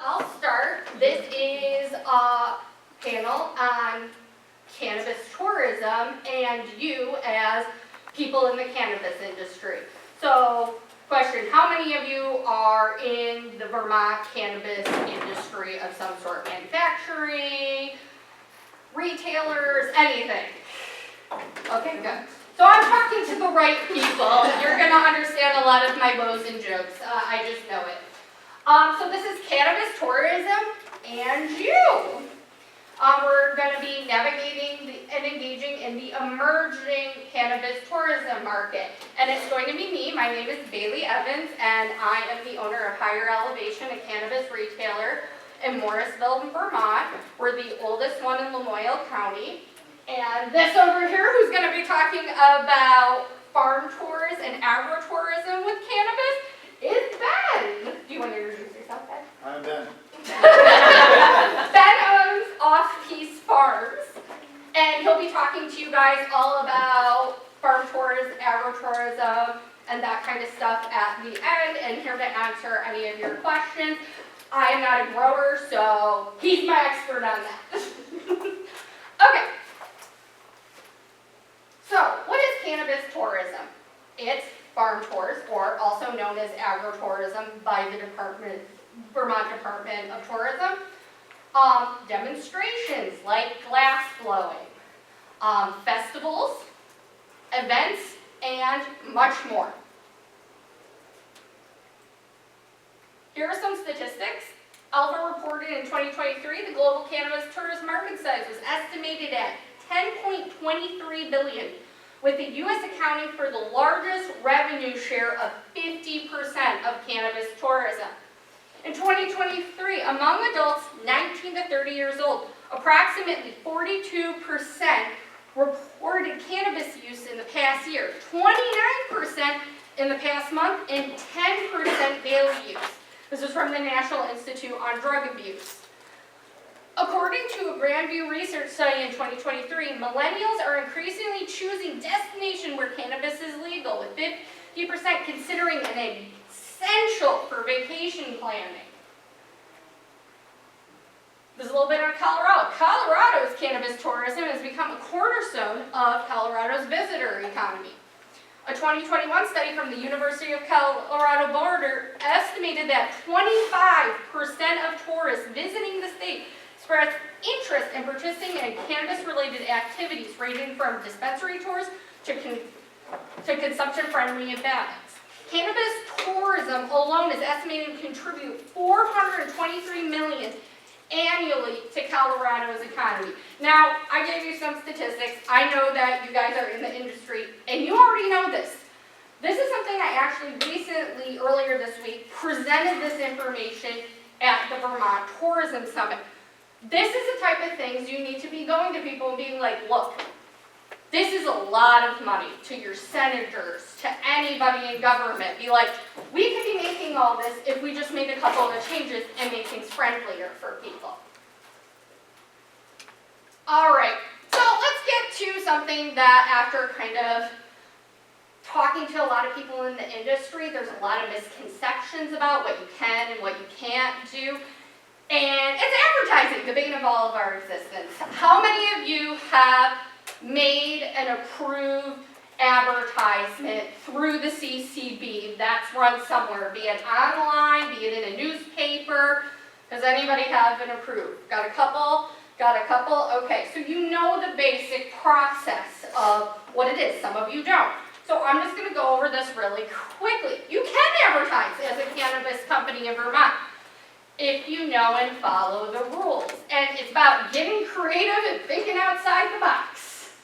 I'll start. This is a panel on cannabis tourism and you as people in the cannabis industry. So, question, how many of you are in the Vermont cannabis industry of some sort? Manufacturing, retailers, anything? Okay, good. So I'm talking to the right people. You're going to understand a lot of my woes and jokes. I just know it. So this is cannabis tourism and you. We're going to be navigating and engaging in the emerging cannabis tourism market. And it's going to be me. My name is Bailey Evans, and I am the owner of Higher Elevation, a cannabis retailer in Morrisville, Vermont. We're the oldest one in Lamoille County. And this over here, who's going to be talking about farm tours and agritourism with cannabis, is Ben. Do you want to introduce yourself, Ben? I'm Ben. Ben owns Off Piste Farms, and he'll be talking to you guys all about farm tours, agritourism, and that kind of stuff at the end, and here to answer any of your questions. I am not a grower, so he's my expert on that. Okay. So, what is cannabis tourism? It's farm tours, or also known as agritourism by the Vermont Department of Tourism. Demonstrations like glass blowing, festivals, events, and much more. Here are some statistics. Alpha reported in 2023 the global cannabis tourist market size was estimated at $10.23 billion, with the U.S. accounting for the largest revenue share of 50% of cannabis tourism. In 2023, among adults 19 to 30 years old, approximately 42% reported cannabis use in the past year, 29% in the past month, and 10% daily use. This is from the National Institute on Drug Abuse. According to a Grandview research study in 2023, millennials are increasingly choosing destinations where cannabis is legal, with 50% considering an essential for vacation planning. There's a little bit on Colorado. Colorado's cannabis tourism has become a cornerstone of Colorado's visitor economy. A 2021 study from the University of Colorado Boulder estimated that 25% of tourists visiting the state expressed interest in participating in cannabis-related activities ranging from dispensary tours to consumption-friendly events. Cannabis tourism alone is estimated to contribute $423 million annually to Colorado's economy. Now, I gave you some statistics. I know that you guys are in the industry, and you already know this. This is something I actually recently, earlier this week, presented this information at the Vermont Tourism Summit. This is the type of things you need to be going to people and being like, look, this is a lot of money, to your senators, to anybody in government. Be like, we could be making all this if we just made a couple of changes and make things friendlier for people. All right, so let's get to something that after kind of talking to a lot of people in the industry, there's a lot of misconceptions about what you can and what you can't do. And it's advertising, the bane of all of our existence. How many of you have made an approved advertisement through the CCB that's run somewhere, be it online, be it in a newspaper? Does anybody have an approved? Got a couple? Got a couple? Okay, so you know the basic process of what it is. Some of you don't. So I'm just going to go over this really quickly. You can advertise as a cannabis company in Vermont if you know and follow the rules. And it's about getting creative and thinking outside the box.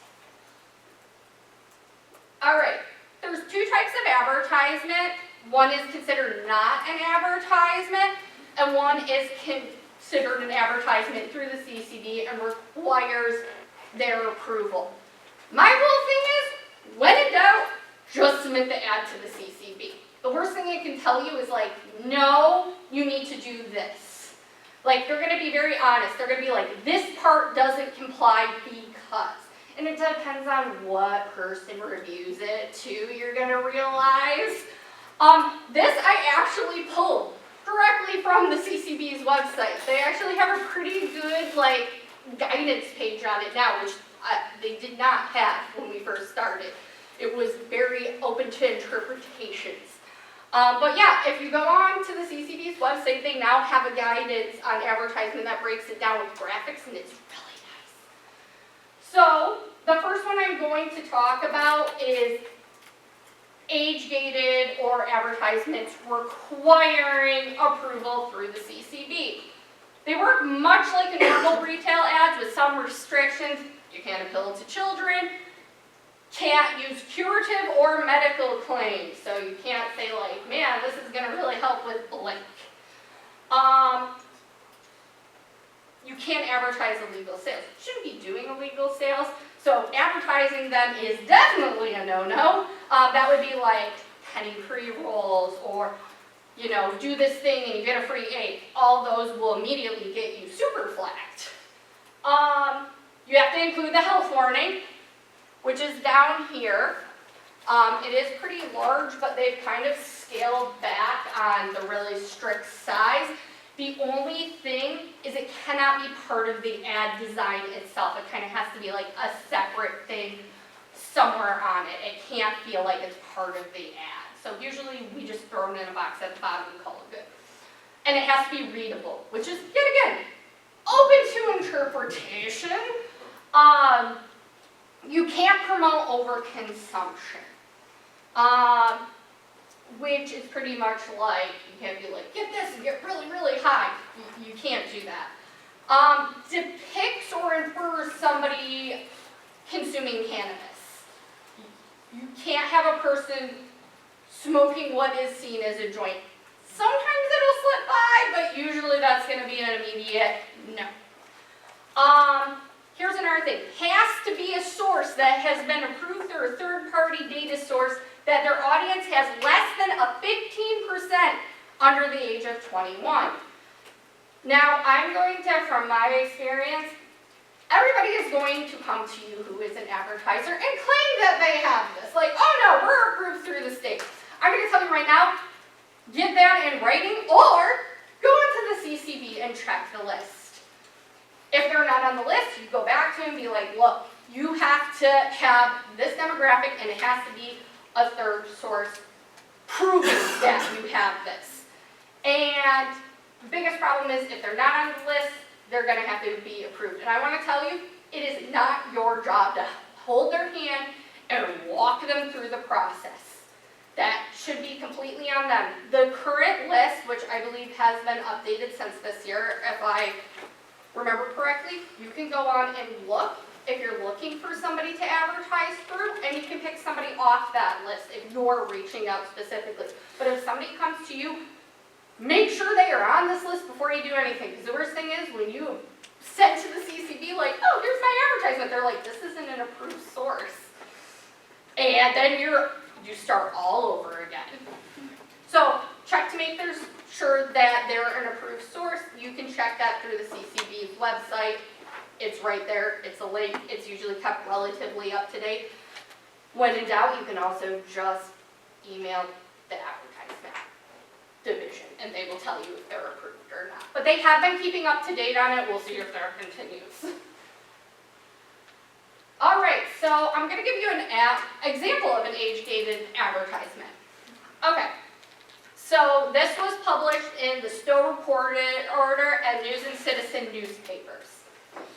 All right, there's two types of advertisement. One is considered not an advertisement, and one is considered an advertisement through the CCB and requires their approval. My whole thing is, when in doubt, just submit the ad to the CCB. The worst thing I can tell you is like, no, you need to do this. Like, they're going to be very honest. They're going to be like, this part doesn't comply because. And it depends on what person reviews it too, you're going to realize. This I actually pulled directly from the CCB's website. They actually have a pretty good like guidance page on it now, which they did not have when we first started. It was very open to interpretations. But yeah, if you go on to the CCB's website, they now have a guidance on advertisement that breaks it down with graphics, and it's really nice. So the first one I'm going to talk about is age-gated or advertisements requiring approval through the CCB. They work much like a normal retail ads with some restrictions. You can't appeal to children, can't use curative or medical claims. So you can't say like, man, this is going to really help with blank. You can't advertise illegal sales. You shouldn't be doing illegal sales. So advertising them is definitely a no-no. That would be like penny pre-rolls or, you know, do this thing and you get a free eighth. All those will immediately get you super flagged. You have to include the health warning, which is down here. It is pretty large, but they've kind of scaled back on the really strict size. The only thing is it cannot be part of the ad design itself. It kind of has to be like a separate thing somewhere on it. It can't feel like it's part of the ad. So usually we just throw it in a box at the bottom and call it good. And it has to be readable, which is, yet again, open to interpretation. You can't promote overconsumption, which is pretty much like, you can't be like, get this and get really, really high. You can't do that. Depicts or infers somebody consuming cannabis. You can't have a person smoking what is seen as a joint. Sometimes it'll slip by, but usually that's going to be an immediate no. Here's another thing. Has to be a source that has been approved through a third-party data source that their audience has less than a 15% under the age of 21. Now, I'm going to, from my experience, everybody is going to come to you who is an advertiser and claim that they have this. Like, oh no, we're approved through the state. I'm going to tell you right now, get that in writing or go into the CCB and check the list. If they're not on the list, you go back to them and be like, look, you have to have this demographic and it has to be a third source proving that you have this. And the biggest problem is if they're not on the list, they're going to have to be approved. And I want to tell you, it is not your job to hold their hand and walk them through the process. That should be completely on them. The current list, which I believe has been updated since this year, if I remember correctly, you can go on and look if you're looking for somebody to advertise through, and you can pick somebody off that list if you're reaching out specifically. But if somebody comes to you, make sure they are on this list before you do anything. Because the worst thing is when you send to the CCB like, oh, here's my advertisement, they're like, this isn't an approved source. And then you start all over again. So check to make sure that they're an approved source. You can check that through the CCB's website. It's right there. It's a link. It's usually kept relatively up to date. When in doubt, you can also just email the advertisement division and they will tell you if they're approved or not. But they have been keeping up to date on it. We'll see if that continues. All right, so I'm going to give you an example of an age-gated advertisement. Okay. So this was published in the Stowe Reporter and News and Citizen newspapers.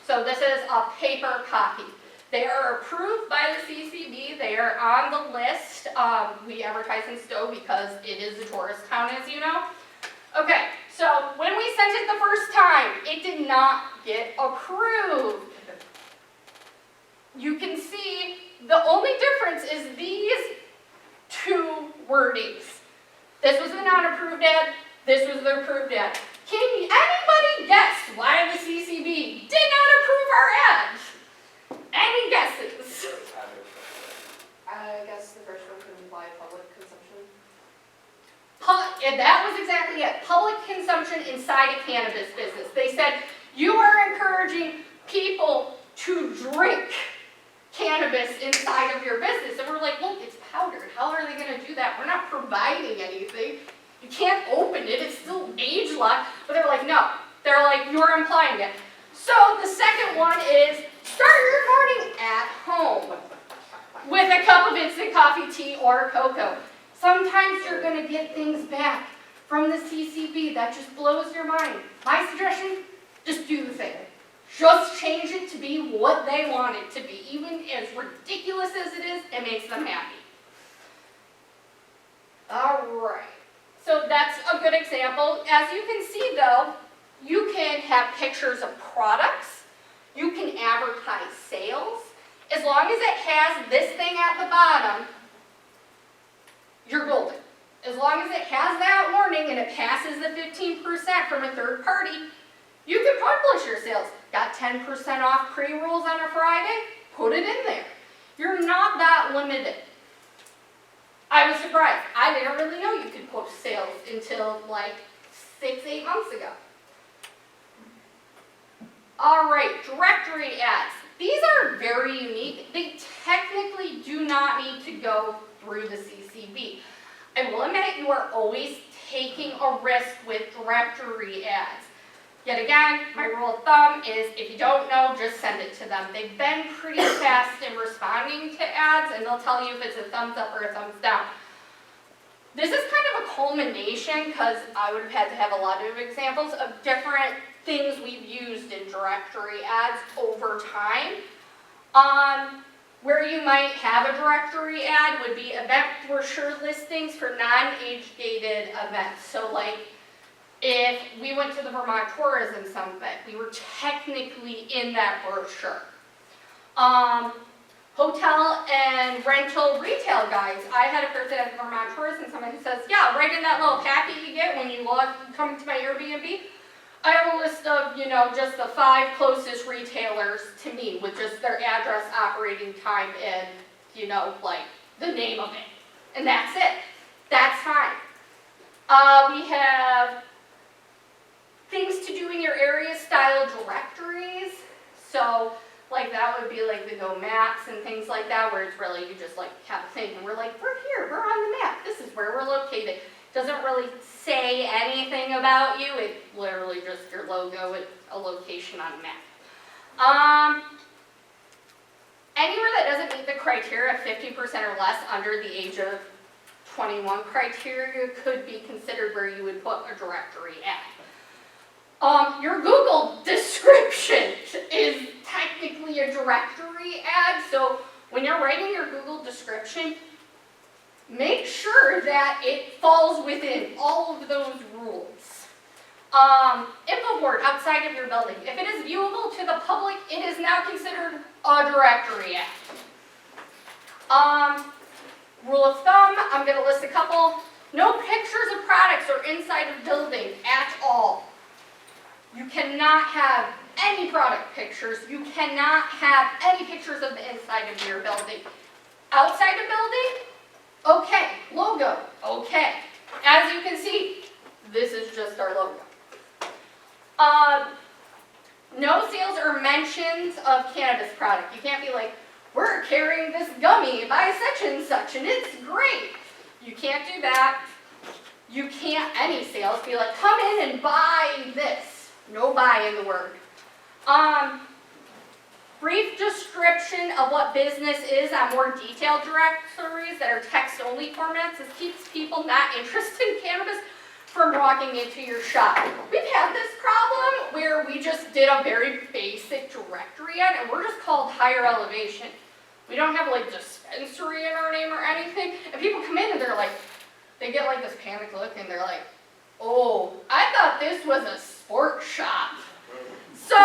So this is a paper copy. They are approved by the CCB. They are on the list. We advertise in Stowe because it is a tourist town, as you know. Okay, so when we sent it the first time, it did not get approved. You can see the only difference is these two wordings. This was the non-approved ad, this was the approved ad. Can anybody guess why the CCB did not approve our ad? Any guesses? I guess the first one could imply public consumption. And that was exactly it. Public consumption inside a cannabis business. They said, you are encouraging people to drink cannabis inside of your business. And we're like, look, it's powdered. How are they going to do that? We're not providing anything. You can't open it. It's still age locked. But like you're implying it. So the second one is start your morning at home with a cup of instant coffee, tea, or cocoa. Sometimes you're gonna get things back from the CCB that just blows your mind. My suggestion, just do the thing. Just change it to be what they want it to be. Even as ridiculous as it is, it makes them happy. All right, so that's a good example. As you can see though, you can have pictures of products. You can advertise sales. As long as it has this thing at the bottom, you're golden. As long as it has that warning and it passes the 15% from a third party, you can publish your sales. Got 10% off pre-rolls on a Friday? Put it in there. You're not that limited. I was surprised. I didn't really know you could post sales until like 6-8 months ago. All right, directory ads. These are very unique. They technically do not need to go through the CCB. I will admit you are always taking a risk with directory ads. Yet again, my rule of thumb is if you don't know, just send it to them. They've been pretty fast in responding to ads, and they'll tell you if it's a thumbs up or a thumbs down. This is kind of a culmination, because I would have had to have a lot of examples of different things we've used in directory ads over time. Where you might have a directory ad would be event brochure listings for non-age gated events. So like if we went to the Vermont Tourism Summit, we were technically in that brochure. Hotel and rental retail guides. I had a person at the Vermont Tourism Summit who says, yeah, right in that little packet you get when you come to my Airbnb, I have a list of, just the 5 closest retailers to me with just their address, operating time, and, like the name of it. And that's it. That's fine. We have things to do in your area style directories. So, like that would be like the Go Maps and things like that, where it's really, you just like have a thing and we're like, we're here, we're on the map, this is where we're located. Doesn't really say anything about you, it's literally just your logo with a location on a map. Anywhere that doesn't meet the criteria of 50% or less under the age of 21 criteria could be considered where you would put a directory ad. Your Google description is technically a directory ad, so when you're writing your Google description, make sure that it falls within all of those rules. Info board outside of your building. If it is viewable to the public, it is now considered a directory ad. Rule of thumb, I'm going to list a couple. No pictures of products or inside of building at all. You cannot have any product pictures. You cannot have any pictures of the inside of your building. Outside of building, okay. Logo, okay. As you can see, this is just our logo. No sales or mentions of cannabis product. You can't be like, we're carrying this gummy by such and such, and it's great. You can't do that. You can't, any sales, be like, come in and buy this. No buy in the word. Brief description of what business is on more detailed directories that are text-only formats. This keeps people not interested in cannabis from walking into your shop. We've had this problem where we just did a very basic directory ad, and we're just called Higher Elevation. We don't have like Dispensary in our name or anything, and people come in and they're like, they get like this panic look and they're like, oh, I thought this was a sports shop. So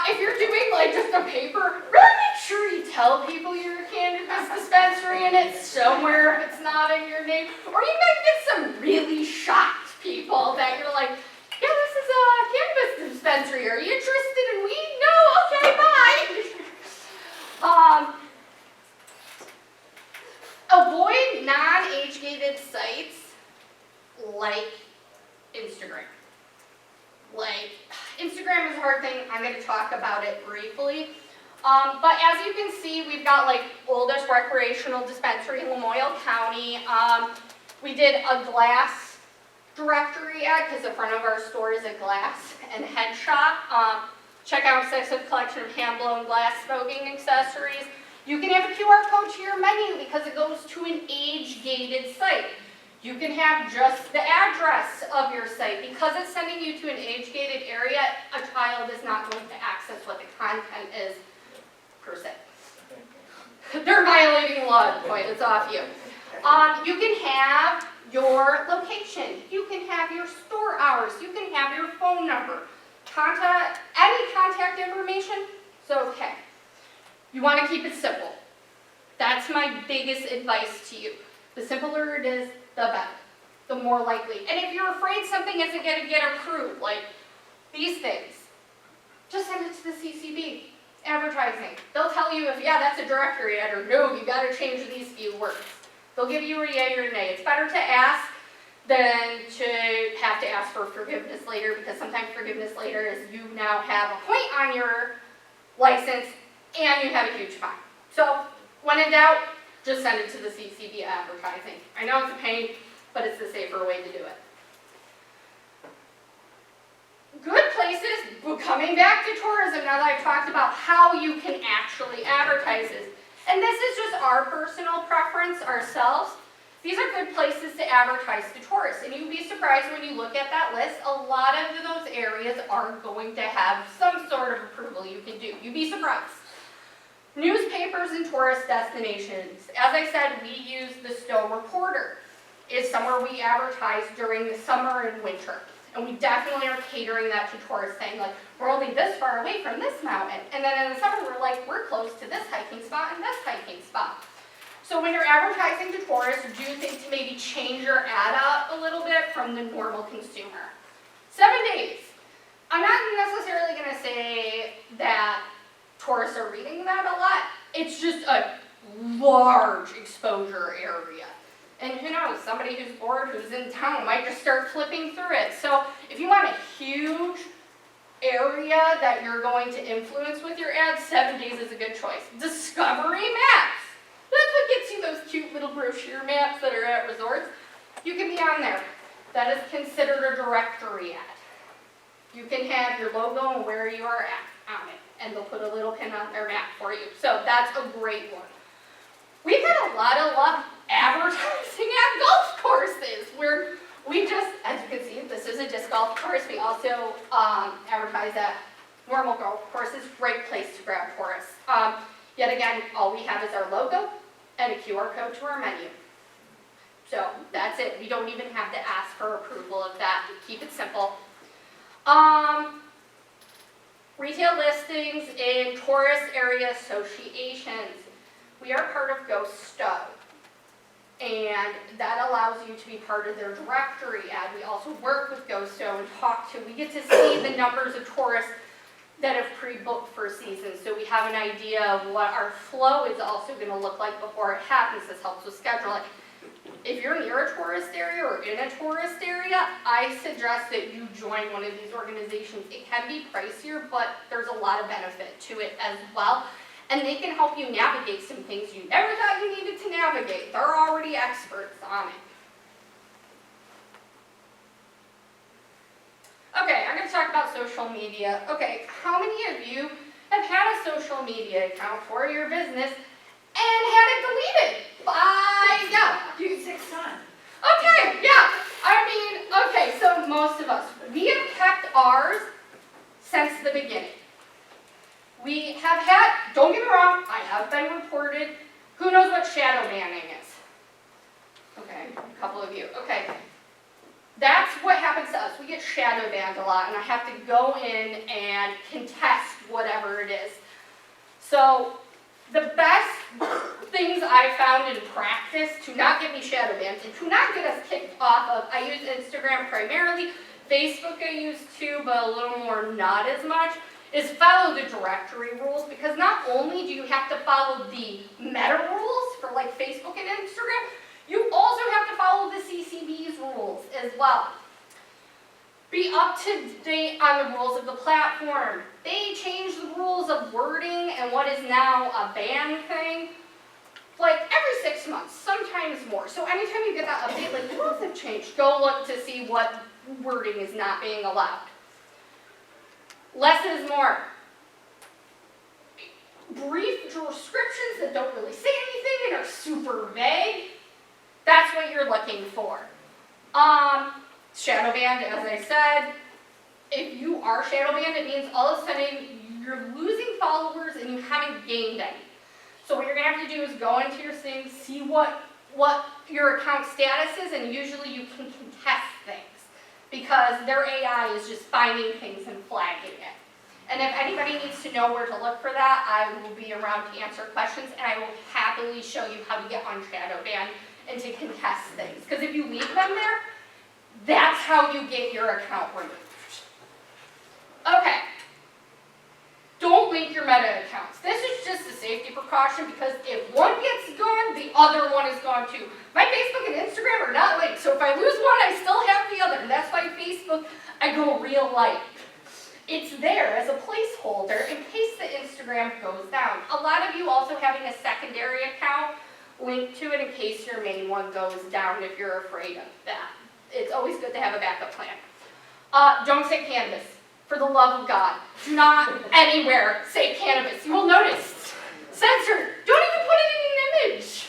if you're doing like just a paper, really make sure you tell people you're a cannabis dispensary and it's somewhere if it's not in your name. Or you might get some really shocked people that you're like, yeah, this is a cannabis dispensary. Are you interested in weed? No, okay, bye. Avoid non-age-gated sites like Instagram. Like, Instagram is a hard thing. I'm going to talk about it briefly. But as you can see, we've got like oldest recreational dispensary in Lamoille County. We did a glass directory ad because the front of our store is a glass and head shop. Check out extensive collection of hand-blown glass smoking accessories. You can have a QR code to your menu because it goes to an age-gated site. You can have just the address of your site. Because it's sending you to an age-gated area, a child is not going to access what the content is, per se. They're violating law at the point, it's off you. You can have your location. You can have your store hours. You can have your phone number. Any contact information, it's okay. You want to keep it simple. That's my biggest advice to you. The simpler it is, the better, the more likely. And if you're afraid something isn't going to get approved, like these things, just send it to the CCB, advertising. They'll tell you if, yeah, that's a directory ad, or no, you got to change these few words. They'll give you a yay or a nay. It's better to ask than to have to ask for forgiveness later, because sometimes forgiveness later is you now have a point on your license and you have a huge fine. So when in doubt, just send it to the CCB advertising. I know it's a pain, but it's the safer way to do it. Good places, coming back to tourism, now that I've talked about how you can actually advertise this. And this is just our personal preference ourselves. These are good places to advertise to tourists. And you'd be surprised when you look at that list, a lot of those areas are going to have some sort of approval you can do. You'd be surprised. Newspapers and tourist destinations. As I said, we use the Stowe Reporter. It's somewhere we advertise during the summer and winter. And we definitely are catering that to tourists, saying like, we're only this far away from this mountain. And then in the summer, we're like, we're close to this hiking spot and this hiking spot. So when you're advertising to tourists, do think to maybe change your ad up a little bit from the normal consumer. 7 days. I'm not necessarily going to say that tourists are reading that a lot. It's just a large exposure area. And who knows, somebody who's bored, who's in town, might just start flipping through it. So if you want a huge area that you're going to influence with your ad, 7 days is a good choice. Discovery maps. That's what gets you those cute little brochure maps that are at resorts. You can be on there. That is considered a directory ad. You can have your logo and where you are at on it, and they'll put a little pin on their map for you. So that's a great one. We've had a lot of luck advertising at golf courses where we just, as you can see, this is a disc golf course. We also advertise at normal golf courses. Great place to grab tourists. Yet again, all we have is our logo and a QR code to our menu. So that's it. We don't even have to ask for approval of that. We keep it simple. Retail listings in tourist area associations. We are part of GoStow, and that allows you to be part of their directory ad. We also work with GoStow and talk to, we get to see the numbers of tourists that have pre-booked for seasons, so we have an idea of what our flow is also going to look like before it happens. This helps with scheduling. If you're near a tourist area or in a tourist area, I suggest that you join one of these organizations. It can be pricier, but there's a lot of benefit to it as well. And they can help you navigate some things you never thought you needed to navigate. They're already experts on it. Okay, I'm going to talk about social media. Okay, how many of you have had a social media account for your business and had it deleted by, yeah. 6 times. Okay, yeah. I mean, okay, so most of us, we have kept ours since the beginning. We have had, don't get me wrong, I have been reported. Who knows what shadow banning is? Okay, a couple of you. Okay, that's what happens to us. We get shadow banned a lot, and I have to go in and contest whatever it is. So the best things I found in practice to not get me shadow banned and to not get us kicked off of, I use Instagram primarily, Facebook I use too, but a little more not as much, is follow the directory rules, because not only do you have to follow the meta rules for like Facebook and Instagram, you also have to follow the CCB's rules as well. Be up to date on the rules of the platform. They changed the rules of wording and what is now a ban thing like every 6 months, sometimes more. So anytime you get that update, like the rules have changed, go look to see what wording is not being allowed. Less is more. Brief descriptions that don't really say anything and are super vague, that's what you're looking for. Shadow banned, as I said. If you are shadow banned, it means all of a sudden you're losing followers and you haven't gained any. So what you're gonna have to do is go into your things, see what your account status is, and usually you can contest things because their AI is just finding things and flagging it. And if anybody needs to know where to look for that, I will be around to answer questions, and I will happily show you how to get on shadow ban and to contest things. Because if you leave them there, that's how you get your account removed. Okay. Don't link your meta accounts. This is just a safety precaution because if one gets gone, the other one is gone too. My Facebook and Instagram are not linked, so if I lose one, I still have the other. And that's why Facebook, I go real light. It's there as a placeholder in case the Instagram goes down. A lot of you also having a secondary account linked to it in case your main one goes down if you're afraid of that. It's always good to have a backup plan. Don't say cannabis. For the love of God, do not anywhere say cannabis. You will notice. Censored. Don't even put it in an image.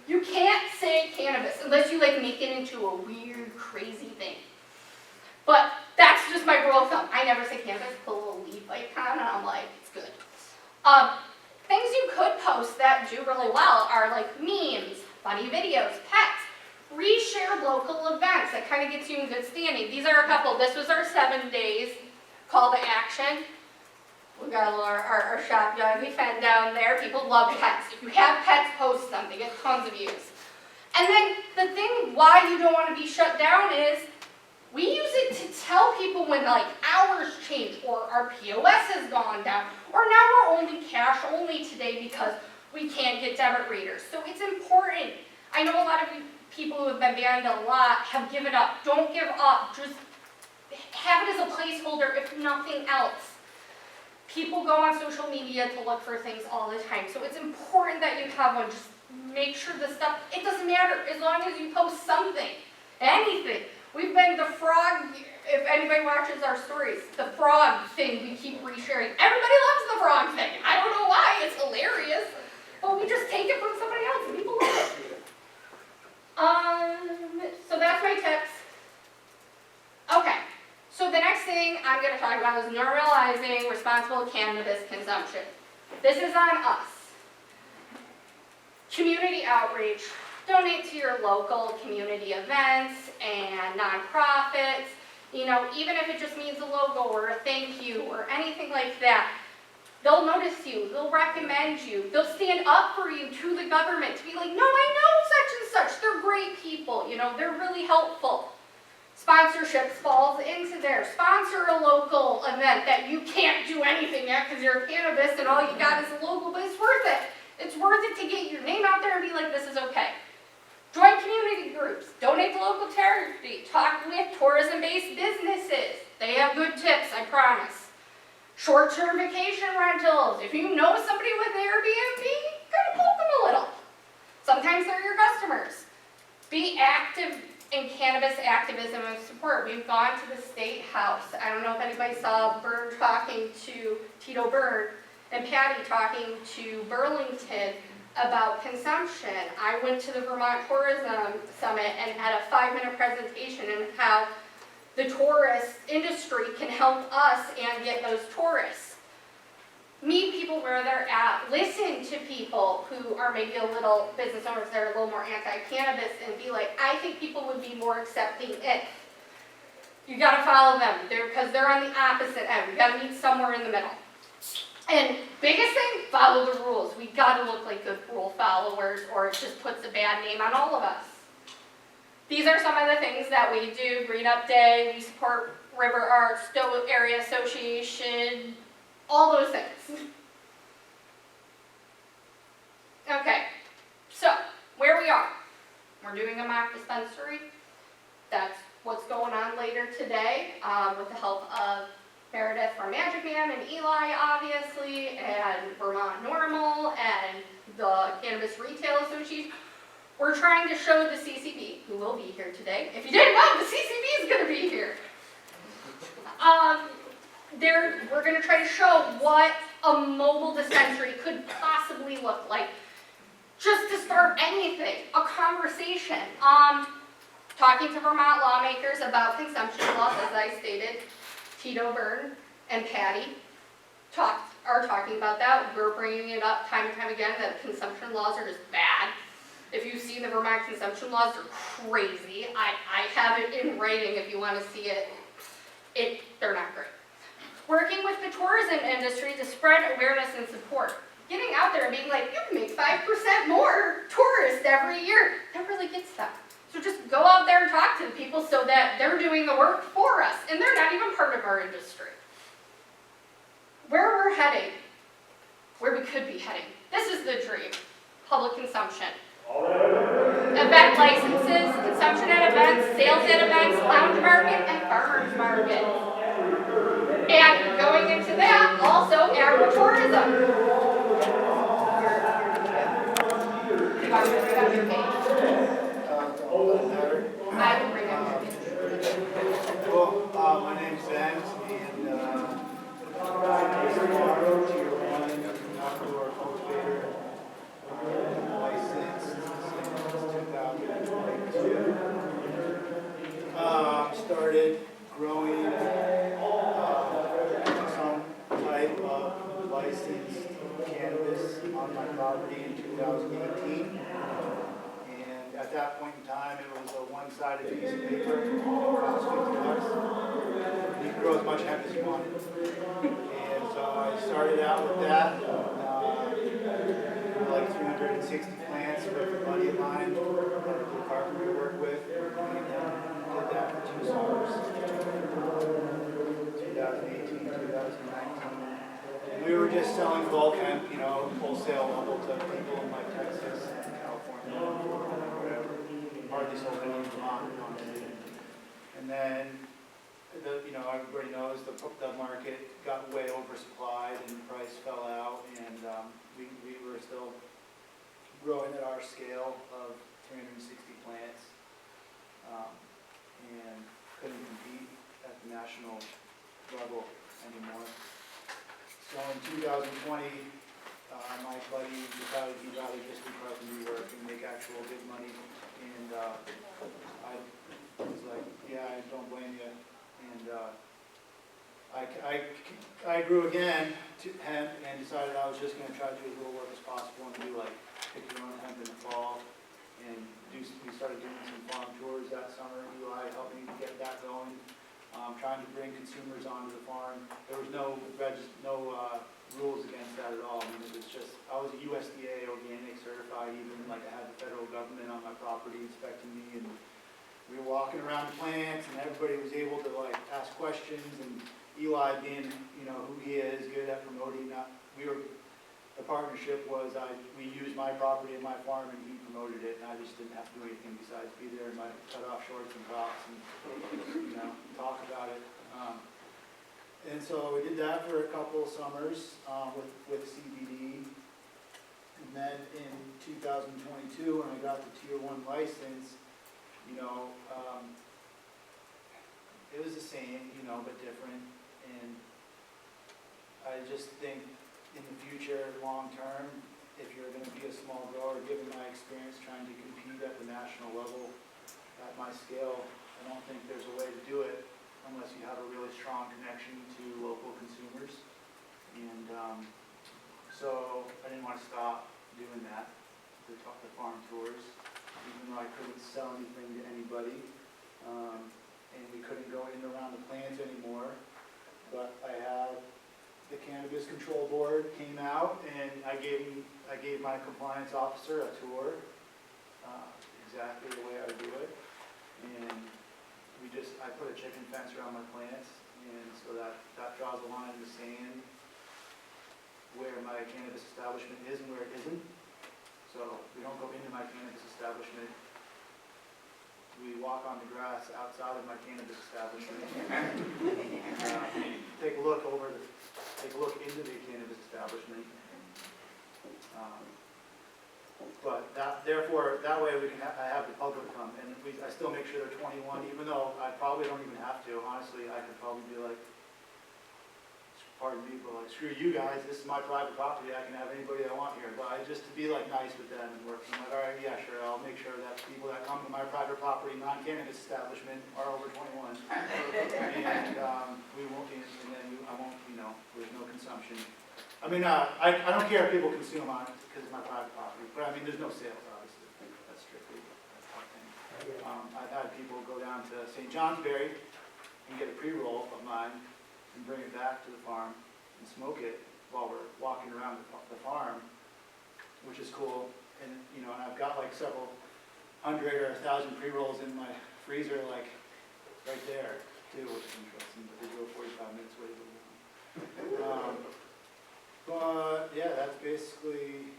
You can't say cannabis unless you like make it into a weird, crazy thing. But that's just my rule of thumb. I never say cannabis. Put a little leaf icon, and I'm like, it's good. Things you could post that do really well are like memes, funny videos, pets. Reshare local events. That kind of gets you in good standing. These are a couple. This was our 7 days call to action. We got our shop doggy fan down there. People love pets. If you have pets, post them. They get tons of views. And then the thing why you don't want to be shut down is we use it to tell people when like hours change or our POS has gone down or now we're only cash only today because we can't get debit readers. So it's important. I know a lot of people who have been banned a lot have given up. Don't give up. Just have it as a placeholder if nothing else. People go on social media to look for things all the time. So it's important that you have one. Just make sure the stuff, it doesn't matter as long as you post something, anything. We've been the frog, if anybody watches our stories, the frog thing we keep resharing. Everybody loves the frog thing. I don't know why, it's hilarious. But we just take it from somebody else and people love it. So that's my tips. Okay, so the next thing I'm going to talk about is normalizing responsible cannabis consumption. This is on us. Community outreach. Donate to your local community events and nonprofits. You know, even if it just means a logo or a thank you or anything like that. They'll notice you, they'll recommend you, they'll stand up for you to the government to be like, no, I know such and such, they're great people, you know, they're really helpful. Sponsorships falls into there. Sponsor a local event that you can't do anything at because you're cannabis and all you got is a logo, but it's worth it. It's worth it to get your name out there and be like, this is okay. Join community groups, donate to local charity, talk with tourism-based businesses. They have good tips, I promise. Short-term vacation rentals. If you know somebody with Airbnb, kind of poke them a little. Sometimes they're your customers. Be active in cannabis activism and support. We've gone to the state house. I don't know if anybody saw Byrne talking to Tito Byrne and Patty talking to Burlington about consumption. I went to the Vermont Tourism Summit and had a 5-minute presentation on how the tourist industry can help us and get those tourists. Meet people where they're at. Listen to people who are maybe a little business owners that are a little more anti-cannabis and be like, I think people would be more accepting if. You gotta follow them because they're on the opposite end. We gotta meet somewhere in the middle. And biggest thing, follow the rules. We gotta look like good rule followers or it just puts a bad name on all of us. These are some of the things that we do. Green Up Day, we support River Arts, Stowe Area Association, all those things. Okay, so where we are. We're doing a mock dispensary. That's what's going on later today with the help of Meredith from Magic Man, and Eli, obviously, and Vermont Normal, and the Cannabis Retail Association. We're trying to show the CCB, who will be here today. If you didn't know, the CCB is going to be here. We're going to try to show what a mobile dispensary could possibly look like. Just to start anything, a conversation. Talking to Vermont lawmakers about consumption laws, as I stated, Tito Byrne and Patty are talking about that. We're bringing it up time and time again that consumption laws are just bad. If you've seen the Vermont consumption laws, they're crazy. I have it in writing if you want to see it. They're not great. Working with the tourism industry to spread awareness and support. Getting out there and being like, you can make 5% more tourists every year. That really gets them. So just go out there and talk to the people so that they're doing the work for us and they're not even part of our industry. Where we're heading, where we could be heading. This is the dream. Public consumption. Event licenses, consumption at events, sales at events, lounge market, and farmers market. And going into that, also agritourism. I will bring up your page. Well, my name's Ben, and I'm a Sungrown Tier One Grower cultivator, licensed since 2022. Started growing some type of licensed cannabis on my property in 2018. At that point in time, it was a one-sided piece of paper, it cost $50. You could grow as much hemp as you wanted. And so I started out with that, like 360 plants with a buddy of mine, the carpenter we work with, and did that for 2 summers, 2018, 2019. And we were just selling bulk hemp, wholesale level to people in like Texas and California. Hardly sold any in Vermont, honestly. And then, everybody knows the market got way oversupplied and the price fell out, and we were still growing at our scale of 360 plants, and couldn't compete at the national level anymore. So in 2020, my buddy decided he'd rather just do carpentry work and make actual good money. And I was like, yeah, I don't blame you. And I grew again to hemp and decided I was just going to try to do as little work as possible and do like pick your own hemp in the fall. And we started doing some farm tours that summer. Eli helped me get that going. Trying to bring consumers onto the farm. There was no rules against that at all. I mean, it was just, I was a USDA organic certified, even like I had the federal government on my property inspecting me, and we were walking around the plants and everybody was able to like ask questions, and Eli being, who he is, good at promoting, the partnership was we used my property and my farm and he promoted it, and I just didn't have to do anything besides be there in my cut-off shorts and tops and, talk about it. And so we did that for a couple of summers with CBD. And then in 2022, when I got the Tier 1 license, it was the same, but different. And I just think in the future, long term, if you're going to be a small grower, given my experience trying to compete at the national level at my scale, I don't think there's a way to do it unless you have a really strong connection to local consumers. And so I didn't want to stop doing that, the farm tours, even though I couldn't sell anything to anybody. And we couldn't go in around the plants anymore. But I have the Cannabis Control Board came out, and I gave my compliance officer a tour, exactly the way I do it. And I put a chicken fence around my plants, and so that draws a line in the sand where my cannabis establishment is and where it isn't. So we don't go into my cannabis establishment. We walk on the grass outside of my cannabis establishment. Take a look therefore, that way we can I have the public come, and I still make sure they're 21, even though I probably don't even have to. Honestly, I could probably be like, pardon me, but like, screw you guys, this is my private property, I can have anybody I want here. But just to be like nice with them and work, I'm like, all right, yeah, sure, I'll make sure that people that come to my private property, non-cannabis establishment, are over 21. And we won't, and then I won't, there's no consumption. I mean, I don't care if people consume on it because it's my private property, but I mean, there's no sales, obviously. That's strictly, that's one thing. I've had people go down to St. Johnsbury and get a pre-roll of mine and bring it back to the farm and smoke it while we're walking around the farm, which is cool. And, and I've got like several 100 or 1,000 pre-rolls in my freezer, like right there too, which is interesting, but they go 45 minutes wait. But yeah, that's basically,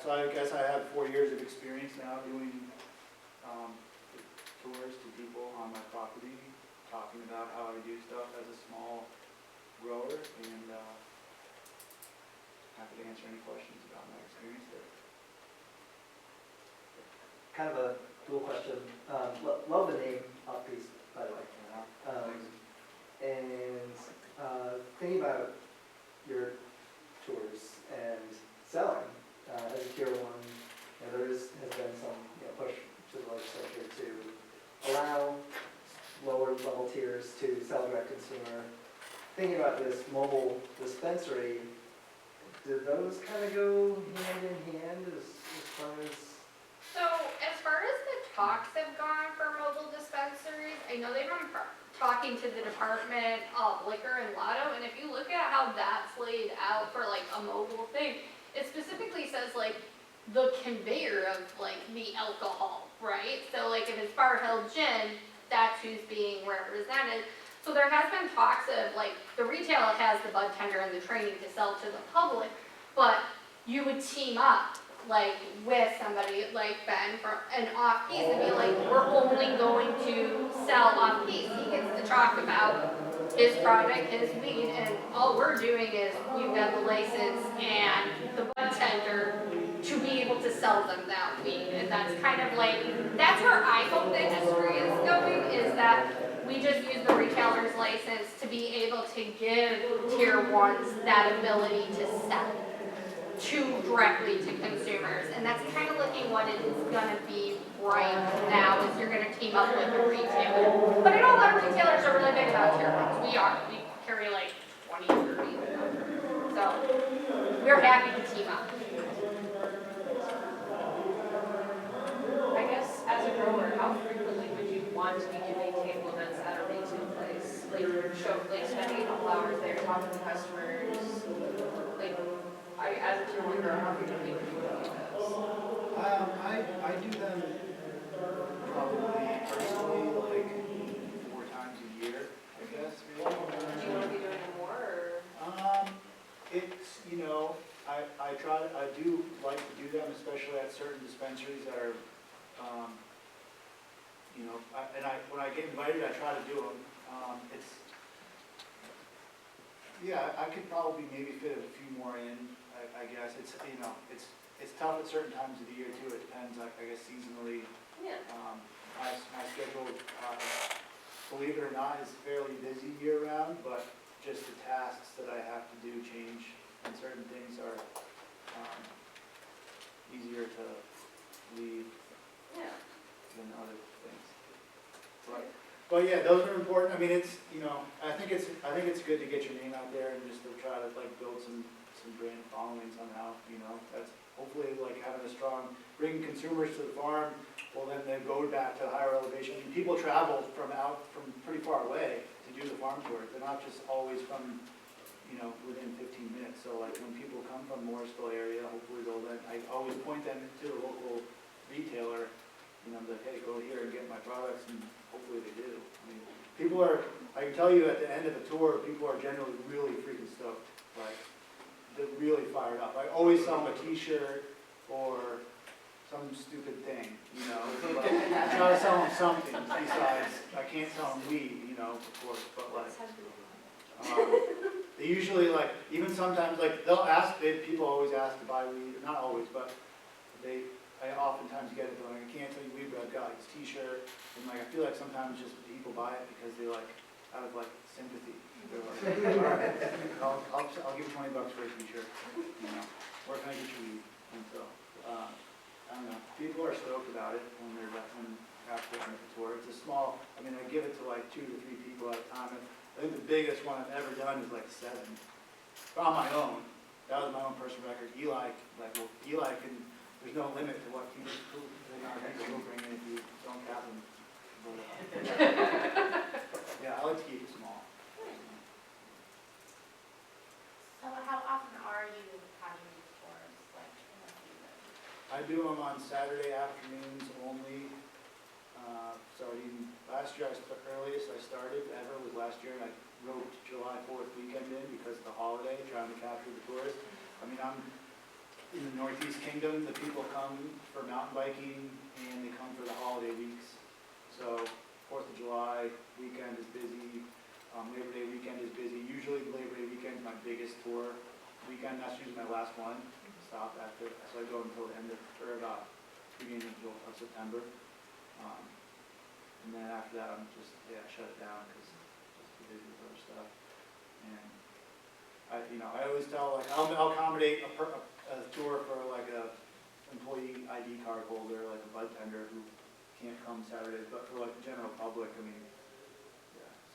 so I guess I have 4 years of experience now doing tours to people on my property, talking about how I do stuff as a small grower, and happy to answer any questions about my experience there. Kind of a dual question. Love the name Off Piste, by the way. And thinking about your tours and selling as a tier one, there has been some push to the legislature to allow lower level tiers to sell direct consumer. Thinking about this mobile dispensary, do those kind of go hand in hand as far as? So as far as the talks have gone for mobile dispensaries, I know they've been talking to the Department of Liquor and Lotto, and if you look at how that's laid out for like a mobile thing, it specifically says like the conveyor of like the alcohol, right? So like if it's Bar Hill Gin, that's who's being represented. So there has been talks of like the retailer has the bud tender and the training to sell to the public, but you would team up like with somebody like Ben from an Off Piste and be like, we're only going to sell Off Piste. He gets to talk about his product, his weed, and all we're doing is we've got the license and the bud tender to be able to sell them that weed. And that's kind of like, that's where I hope the industry is going, is that we just use the retailer's license to be able to give tier ones that ability to sell directly to consumers. And that's kind of looking what it is going to be right now, is you're going to team up with a retailer. But I know a lot of retailers are really big about tier ones. We are. We carry like 20, 30 of them. So we're happy to team up. I guess as a grower, how frequently would you want to be doing table events at a retail place? Like spending a couple hours there talking to customers. As a tier one grower, how frequently would you do those? I do them probably personally like 4 times a year, I guess. Do you want to be doing it more, or? It's, I do like to do them, especially at certain dispensaries that are, when I get invited, I try to do them. I could probably maybe fit a few more in, I guess. It's tough at certain times of the year too. It depends, I guess, seasonally. Yeah. My schedule, believe it or not, is fairly busy year round, but just the tasks that I have to do change, and certain things are easier to leave than other things. But yeah, those are important. I mean, it's, I think it's good to get your name out there and just to try to like build some brand following somehow. That's hopefully like having a strong, bringing consumers to the farm. Well, then they go back to higher elevation. I mean, people travel from pretty far away to do the farm tours. They're not just always from, within 15 minutes. So like when people come from Morrisville area, hopefully I always point them to a local retailer. That, hey, go here and get my products, and hopefully they do. I mean, I can tell you at the end of the tour, people are generally really freaking stoked. Like, they're really fired up. I always sell them a t-shirt or some stupid thing, but I try to sell them something besides, I can't sell them weed, of course, but like, they usually like, even sometimes like, people always ask to buy weed, not always, but I oftentimes get it going, I can't tell you weed, but I've got like this t-shirt, and like, I feel like sometimes just people buy it because they like, out of like sympathy. They're like, all right, I'll give you $20 for a t-shirt, you know, where can I get you weed? And so, I don't know, people are stoked about it when they're after the tour. It's a small, I mean, I give it to like 2 to 3 people at a time. And I think the biggest one I've ever done is like 7. On my own. That was my own personal record. Eli can, there's no limit to what people will bring in if you don't cap them. But, yeah, I like to keep it small. So how often are you having these tours, like in the season? I do them on Saturday afternoons only. Last year, the earliest I started ever was last year, and I wrote July 4th weekend in because of the holiday, trying to capture the tourists. I mean, I'm in the Northeast Kingdom, the people come for mountain biking, and they come for the holiday weeks. So 4th of July weekend is busy, Labor Day weekend is busy. Usually Labor Day weekend is my biggest tour weekend, that's usually my last one. Stop after, so I go until the end of, or about beginning of September. And then after that, I'm just, shut it down because just too busy with other stuff. And I always tell, like, I'll accommodate a tour for like a employee ID card holder, like a bud tender who can't come Saturdays, but for like the general public, I mean,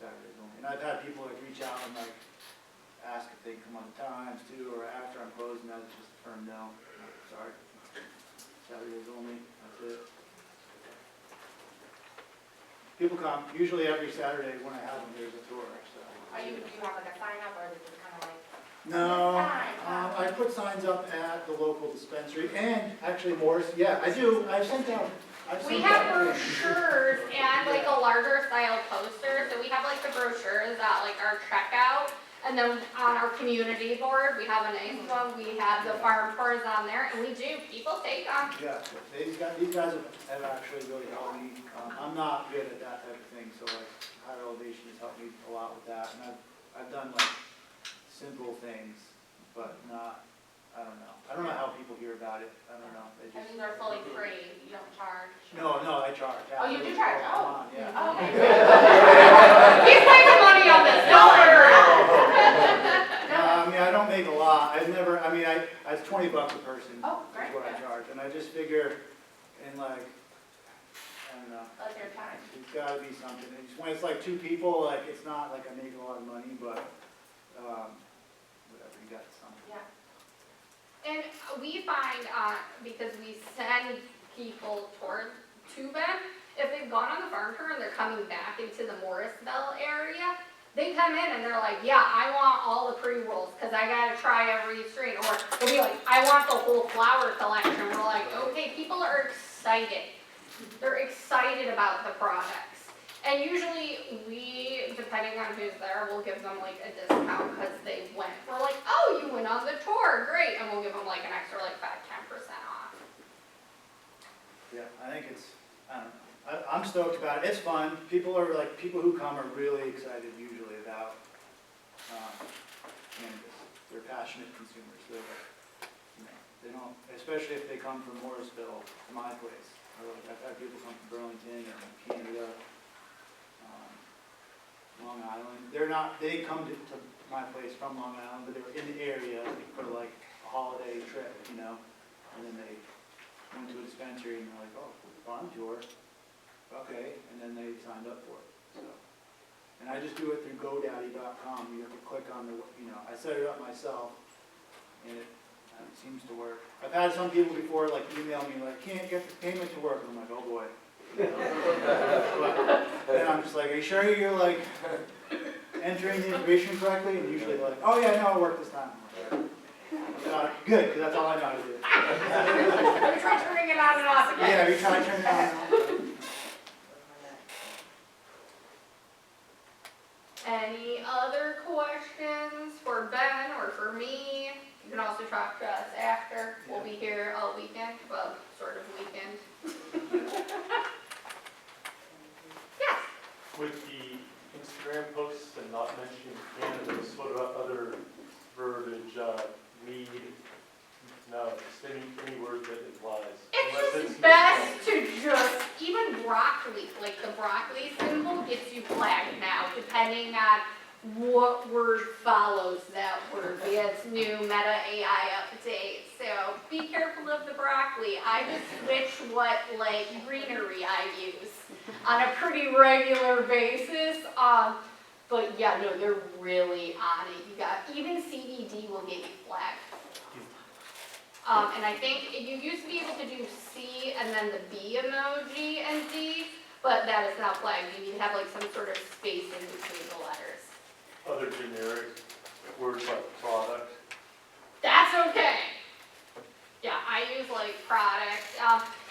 Saturdays only. And I've had people like reach out and like ask if they can come on the times too, or after I'm closed, and that's just a firm no. Sorry, Saturdays only. That's it. People come, usually every Saturday when I have them, there's a tour, so. Do you have like a sign up, or is it just kind of like? No, I put signs up at the local dispensary, and actually Morris, yeah, I do, I've sent out. We have brochures and like a larger style poster, so we have like the brochures at like our checkout, and then on our community board, we have a nice one, we have the farm tours on there, and people take them. Yeah, these guys have actually really helped me. I'm not good at that type of thing, so like higher elevation has helped me a lot with that. And I've done like simple things, but not, I don't know how people hear about it. I don't know. They And just. these are fully free, you don't charge? No, I charge. Oh, you do charge? Come on, yeah. Oh, okay. He's making money on this, don't worry. I mean, I don't make a lot. It's $20 a person. Oh, great. Is what I charge, and I just figure, in like, I don't know. Like your time. It's gotta be something. When it's like 2 people, like, it's not like I make a lot of money, but, whatever, you got something. Yeah. And we find, because we send people to them, if they've gone on the farm tour and they're coming back into the Morrisville area, they come in and they're like, yeah, I want all the pre-rolls because I gotta try every strain. Or they'll be like, I want the whole flower collection. We're like, okay, people are excited. They're excited about the products. And usually we, depending on who's there, we'll give them like a discount because they went. We're like, oh, you went on the tour, great. And we'll give them like an extra like 5-10% off. Yeah, I think it's, I don't know. I'm stoked about it. It's fun. People who come are really excited usually about cannabis. They're passionate consumers. They don't, especially if they come from Morrisville, to my place. I've had people come from Burlington or from Canada, Long Island. They didn't come to my place from Long Island, but they were in the area for like a holiday trip, and then they went to a dispensary and they're like, oh, farm tour. Okay, and then they signed up for it. So, and I just do it through GoDaddy.com. You have to click on the, I set it up myself, and it seems to work. I've had some people before like email me like, can't get the payment to work, and I'm like, oh boy. But then I'm just like, are you sure you're like entering the information correctly? And usually they're like, oh yeah, no, it'll work this time. Good, because that's all I know how to do. We try turning it on and off again. Yeah, we try to turn it on and off. Any other questions for Ben or for me? You can also talk to us after. We'll be here all weekend, well, sort of weekend. Yes? With the Instagram posts and not mentioning cannabis, what about other verbiage, weed? No, just any word that implies what word follows that word. We had new Meta AI update, so be careful of the broccoli. I just switch what like greenery I use on a pretty regular basis. But yeah, no, they're really on it. You got even CBD will get you flagged. And I think you used to be able to do C and then the B emoji and D, but that is now flagged. You need to have like some sort of space in between the letters. Other generic words like product. That's okay. Yeah, I use like product.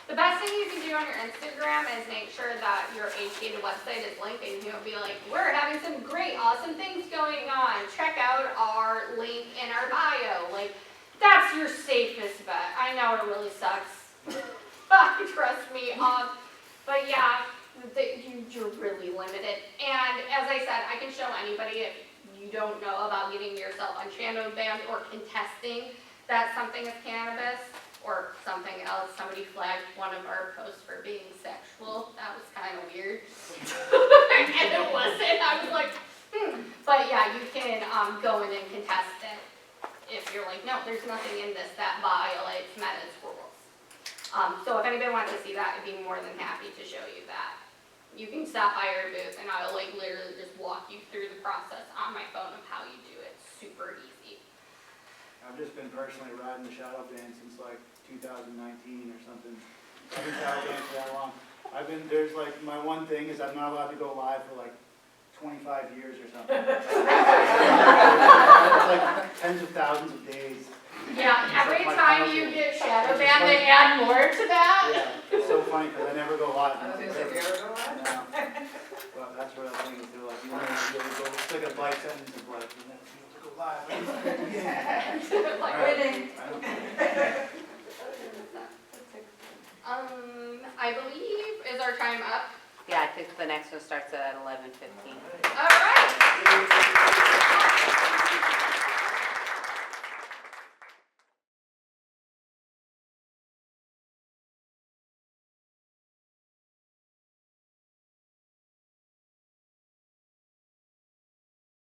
The best thing you can do on your Instagram is make sure that your HTA website is linked, and you'll be like, we're having some great, awesome things going on. Check out our link in our bio. Like, that's your safest bet. I know it really sucks. Trust me. But yeah, you're really limited. And as I said, I can show anybody if you don't know about getting yourself on shadow banned or contesting that something is cannabis or something else. Somebody flagged one of our posts for being sexual. That was kind of weird. And it wasn't. I was like, But yeah, you can go in and contest it. If you're like, no, there's nothing in this that violates Meta's rules. So if anybody wants to see that, I'd be more than happy to show you that. You can stop by our booth and I'll like literally just walk you through the process on my phone of how you do it. Super easy. I've just been personally riding the shadow ban since like 2019 or something. I've been shadow banned for that long. There's like, my one thing is I'm not allowed to go live for like 25 years or something. It's like tens of thousands of days. Yeah, every It's like my time penalty. you get shadow banned, they add more to that. Yeah, it's so funny because I never go live. I was gonna say, do you ever go live? No. But that's what I think is they're like, you want to be able to go, it's like a life sentence of like, you want to be able to go live. Yeah. Like, All right. winning. I don't- I believe, is our time up? Yeah, I think the next one starts at 11:15. All right.